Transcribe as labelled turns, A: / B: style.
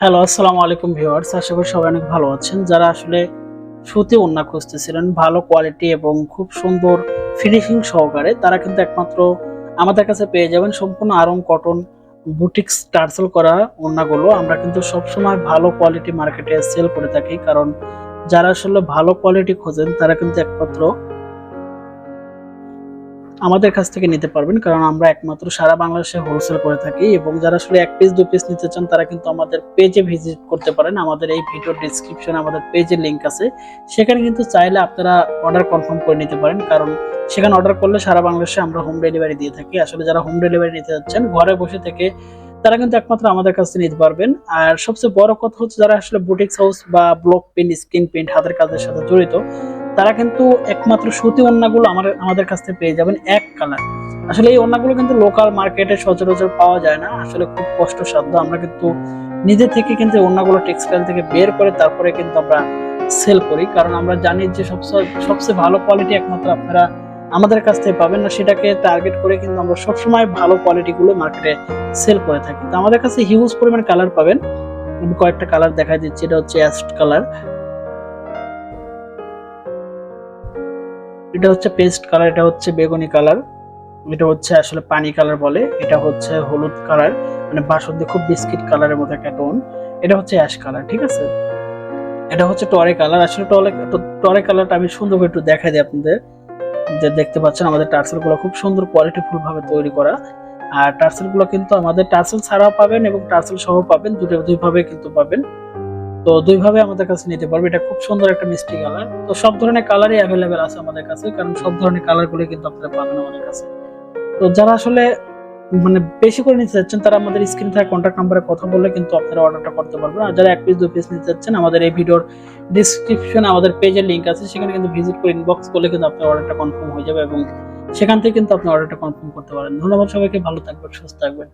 A: Hello, আসসালামু আলাইকুম viewers. আশা করি সবাই অনেক ভালো আছেন। যারা আসলে সুতি ওড়না খুঁজতেছিলেন ভালো কোয়ালিটি এবং খুব সুন্দর ফিনিশিং সহকারে, তারা কিন্তু একমাত্র আমাদের কাছে পেয়ে যাবেন সম্পূর্ণ আড়ং কটন বুটিক্স টার্সেল করা ওড়নাগুলো। আমরা কিন্তু সবসময় ভালো কোয়ালিটি মার্কেটে সেল করে থাকি, কারণ যারা আসলে ভালো কোয়ালিটি খোঁজেন তারা কিন্তু একমাত্র আমাদের কাছ থেকে নিতে পারবেন, কারণ আমরা একমাত্র সারা বাংলাদেশে হোলসেল করে থাকি। এবং যারা আসলে এক পিস দুই পিস নিতে চান তারা কিন্তু আমাদের পেজে ভিজিট করতে পারেন। আমাদের এই ভিডিও ডিসক্রিপশনে আমাদের পেজের লিংক আছে, সেখানে কিন্তু চাইলে আপনারা অর্ডার কনফার্ম করে নিতে পারেন, কারণ সেখানে অর্ডার করলে সারা বাংলাদেশে আমরা হোম ডেলিভারি দিয়ে থাকি। আসলে যারা হোম ডেলিভারি নিতে যাচ্ছেন ঘরে বসে থেকে, তারা কিন্তু একমাত্র আমাদের কাছে নিতে পারবেন। আর সবচেয়ে বড় কথা হচ্ছে, যারা আসলে বুটিক্স হাউস বা ব্লক প্রিন্ট, স্ক্রিন প্রিন্ট, হাতের কাজের সাথে জড়িত, তারা কিন্তু একমাত্র সুতি ওড়নাগুলো আমাদের কাছ থেকে পেয়ে যাবেন এক কালার। আসলে এই ওড়নাগুলো কিন্তু লোকাল মার্কেটে সচরাচর পাওয়া যায় না, আসলে খুব কষ্টসাধ্য। আমরা কিন্তু নিজে থেকে কিন্তু ওড়নাগুলো টেক্সটাইল থেকে বের করে তারপরে কিন্তু আমরা সেল করি, কারণ আমরা জানি যে সবচেয়ে ভালো কোয়ালিটি একমাত্র আপনারা আমাদের কাছ থেকে পাবেন না। সেটাকে টার্গেট করে কিন্তু আমরা সবসময় ভালো কোয়ালিটি গুলো মার্কেটে সেল করে থাকি। তো আমাদের কাছে হিউজ পরিমাণ কালার পাবেন। আমি কয়েকটা কালার দেখা দিচ্ছি। এটা হচ্ছে অ্যাশ কালার, এটা হচ্ছে পেস্ট কালার, এটা হচ্ছে বেগুনি কালার, এটা হচ্ছে আসলে পানি কালার বলে, এটা হচ্ছে হলুদ কালার, মানে বাসন্তী খুব বিস্কিট কালারের মতো একটা টোন, এটা হচ্ছে অ্যাশ কালার। ঠিক আছে, এটা হচ্ছে টরে কালার। আসলে টরে কালারটা আমি সুন্দর করে একটু দেখাই দিই আপনাদের। যে দেখতে পাচ্ছেন আমাদের টার্সেল গুলো খুব সুন্দর কোয়ালিটিফুল ভাবে তৈরি করা। আর টার্সেল গুলো কিন্তু আমাদের টার্সেল ছাড়াও পাবেন এবং টার্সেল সহ পাবেন, দুই ভাবে কিন্তু পাবেন। তো দুইভাবে আমাদের কাছে নিতে পারবে। এটা খুব সুন্দর একটা মিষ্টি কালার। তো সব ধরনের কালারই অ্যাভেলেবেল আছে আমাদের কাছে, কারণ সব ধরনের কালার গুলো কিন্তু আপনারা পাবেন আমাদের কাছে। তো যারা আসলে মানে বেশি করে নিতে চাচ্ছেন, তারা আমাদের স্ক্রিনে থাকা কন্ট্যাক্ট নাম্বারে কথা বললে কিন্তু আপনারা অর্ডারটা করতে পারবেন। আর যারা এক পিস দুই পিস নিতে চাচ্ছেন, আমাদের এই ভিডিওর ডিসক্রিপশনে আমাদের পেজের লিংক আছে, সেখানে কিন্তু ভিজিট করে ইনবক্স করলে কিন্তু আপনার অর্ডারটা কনফার্ম হয়ে যাবে এবং সেখান থেকে কিন্তু আপনি অর্ডারটা কনফার্ম করতে পারেন। ধন্যবাদ সবাইকে, ভালো থাকবেন, সুস্থ থাকবেন।